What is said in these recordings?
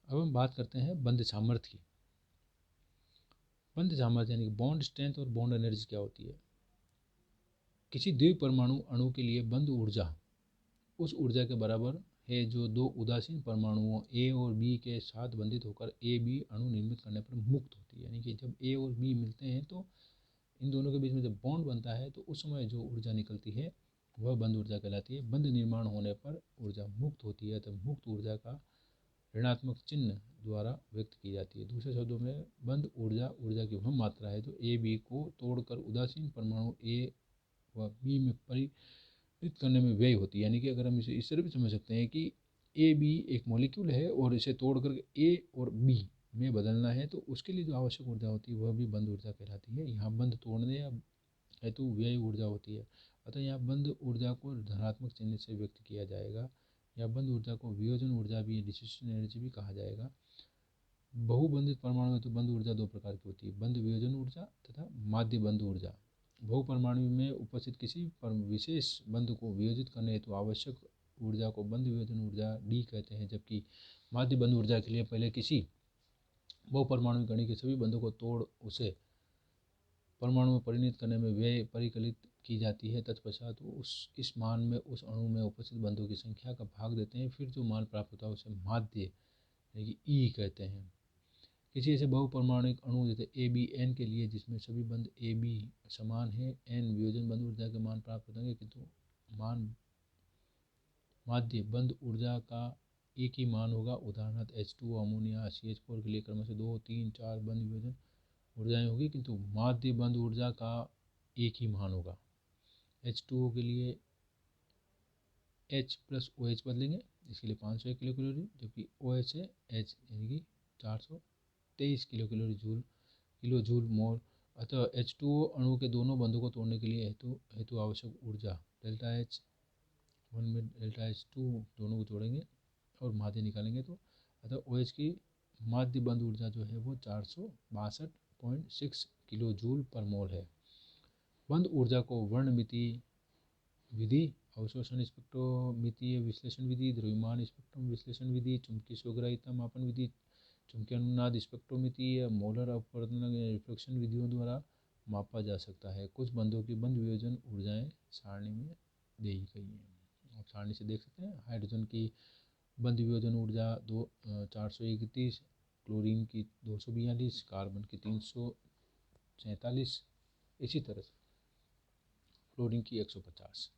अब हम बात करते हैं बंध सामर्थ्य की। बंध सामर्थ्य यानी कि बॉन्ड स्ट्रेंथ और बॉन्ड एनर्जी क्या होती है। किसी द्विपरमाणु अणु के लिए बंध ऊर्जा उस ऊर्जा के बराबर है जो दो उदासीन परमाणुओं ए और बी के साथ बंधित होकर ए बी अणु निर्मित करने पर मुक्त होती है। यानी कि जब ए और बी मिलते हैं तो इन दोनों के बीच में जब बॉन्ड बनता है तो उस समय जो ऊर्जा निकलती है वह बंध ऊर्जा कहलाती है। बंध निर्माण होने पर ऊर्जा मुक्त होती है, तब मुक्त ऊर्जा का ऋणात्मक चिन्ह द्वारा व्यक्त की जाती है। दूसरे शब्दों में बंध ऊर्जा की वह मात्रा है जो ए बी को तोड़कर उदासीन परमाणु ए व बी में परिवर्तित करने में व्यय होती है। यानी कि अगर हम इसे इस तरह भी समझ सकते हैं कि ए बी एक मॉलिक्यूल है और इसे तोड़कर ए और बी में बदलना है तो उसके लिए जो आवश्यक ऊर्जा होती है वह भी बंध ऊर्जा कहलाती है। यहाँ बंध तोड़ने या हेतु व्यय ऊर्जा होती है। अतः यहाँ बंध ऊर्जा को धनात्मक चिन्ह से व्यक्त किया जाएगा। या बंध ऊर्जा को वियोजन ऊर्जा भी, डिसिशन एनर्जी भी कहा जाएगा। बहुबंधित परमाणु में तो बंध ऊर्जा दो प्रकार की होती है, बंध वियोजन ऊर्जा तथा माध्य बंध ऊर्जा। बहुपरमाणु में उपस्थित किसी विशेष बंध को वियोजित करने हेतु आवश्यक ऊर्जा को बंध वियोजन ऊर्जा डी कहते हैं, जबकि माध्य बंध ऊर्जा के लिए पहले किसी बहुपरमाणु कणी के सभी बंधों को तोड़ उसे परमाणु में परिणत करने में व्यय परिकलित की जाती है। तत्पश्चात इस मान में उस अणु में उपस्थित बंधों की संख्या का भाग देते हैं, फिर जो मान प्राप्त होता है उसे माध्य यानी कि ई कहते हैं। किसी ऐसे बहुपरमाणुक अणु जैसे ए बी एन के लिए जिसमें सभी बंध ए बी समान है, एन वियोजन बंध ऊर्जा के मान प्राप्त होंगे, किंतु मान माध्य बंध ऊर्जा का एक ही मान होगा। उदाहरणार्थ H2O अमोनिया CH4 के लिए क्रमशः 2, 3, 4 बंध वियोजन ऊर्जाएं होगी, किंतु माध्य बंध ऊर्जा का एक ही मान होगा। H2O के लिए H प्लस OH बदलेंगे, इसके लिए 501 किलो कैलोरी, जबकि OH है H यानी कि 423 किलो जूल मोल। अतः H2O अणु के दोनों बंधों को तोड़ने के लिए हेतु आवश्यक ऊर्जा डेल्टा H1 में डेल्टा H2 दोनों को जोड़ेंगे और माध्य निकालेंगे तो अतः OH की माध्य बंध ऊर्जा जो है वो 462.6 किलो जूल पर मोल है। बंध ऊर्जा को वर्णमिति विधि, अवशोषण स्पेक्ट्रोमितीय विश्लेषण विधि, द्रव्यमान स्पेक्ट्रम विश्लेषण विधि, चुंबकीय स्वग्राहिता मापन विधि, चुंबकीय अनुनाद स्पेक्ट्रोमिति या मोलर अपवर्तन रिफ्लेक्शन विधियों द्वारा मापा जा सकता है। कुछ बंधों की बंध वियोजन ऊर्जाएं सारणी में दी गई हैं। आप सारणी से देख सकते हैं। हाइड्रोजन की बंध वियोजन ऊर्जा 431, क्लोरीन की 242, कार्बन की 347, इसी तरह से फ्लोरीन की 150।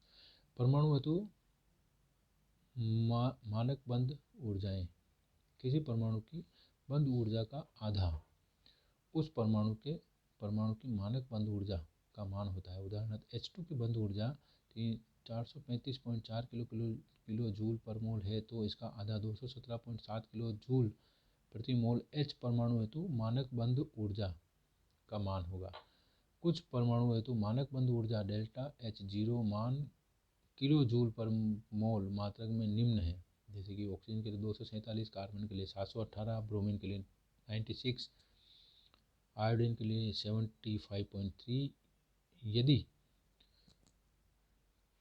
परमाणु हेतु मानक बंध ऊर्जाएं। किसी परमाणु की बंध ऊर्जा का आधा उस परमाणु की मानक बंध ऊर्जा का मान होता है। उदाहरणार्थ H2 की बंध ऊर्जा 435.4 किलो जूल पर मोल है तो इसका आधा 217.7 किलो जूल प्रति मोल H परमाणु हेतु मानक बंध ऊर्जा का मान होगा। कुछ परमाणु हेतु मानक बंध ऊर्जा डेल्टा H0 मान किलो जूल पर मोल मात्रक में निम्न है, जैसे कि ऑक्सीजन के लिए 247, कार्बन के लिए 718, ब्रोमीन के लिए 96, आयोडीन के लिए 75.3। यदि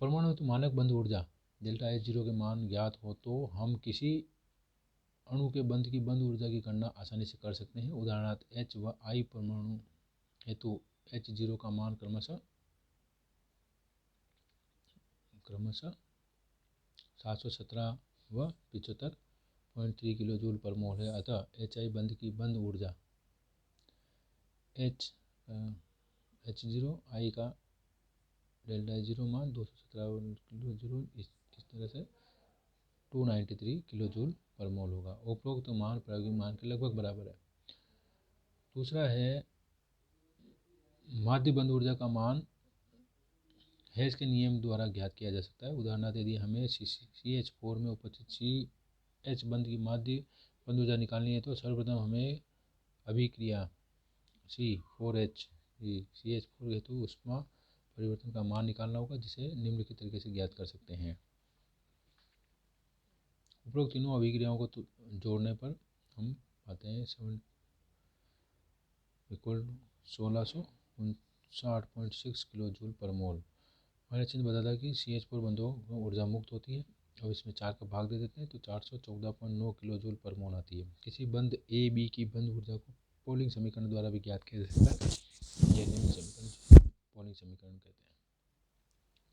परमाणु हेतु मानक बंध ऊर्जा डेल्टा H0 के मान ज्ञात हो तो हम किसी अणु के बंध की बंध ऊर्जा की गणना आसानी से कर सकते हैं। उदाहरणार्थ H व I परमाणु हेतु H0 का मान क्रमशः 717 व 75.3 किलो जूल पर मोल है। अतः HI बंध की बंध ऊर्जा H0 I का डेल्टा H0 मान 217 किलो जूल, इस तरह से 293 किलो जूल पर मोल होगा। उपरोक्त मान प्रायोगिक मान के लगभग बराबर है। दूसरा है माध्य बंध ऊर्जा का मान हेस के नियम द्वारा ज्ञात किया जा सकता है। उदाहरणार्थ यदि हमें CH4 में उपस्थित CH बंध की माध्य बंध ऊर्जा निकालनी है तो सर्वप्रथम हमें अभिक्रिया C4H CH4 हेतु ऊष्मा परिवर्तन का मान निकालना होगा, जिसे निम्नलिखित तरीके से ज्ञात कर सकते हैं। उपरोक्त तीनों अभिक्रियाओं को जोड़ने पर हम पाते हैं 1659.6 किलो जूल पर मोल। हमारा चिन्ह बताता है कि CH4 बंधों में ऊर्जा मुक्त होती है। अब इसमें 4 का भाग दे देते हैं तो 414.9 किलो जूल पर मोल आती है। किसी बंद ए बी की बंद ऊर्जा को पोलिंग समीकरण द्वारा भी ज्ञात किया जा सकता है। यह निम्न समीकरण पोलिंग समीकरण कहते हैं।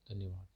धन्यवाद।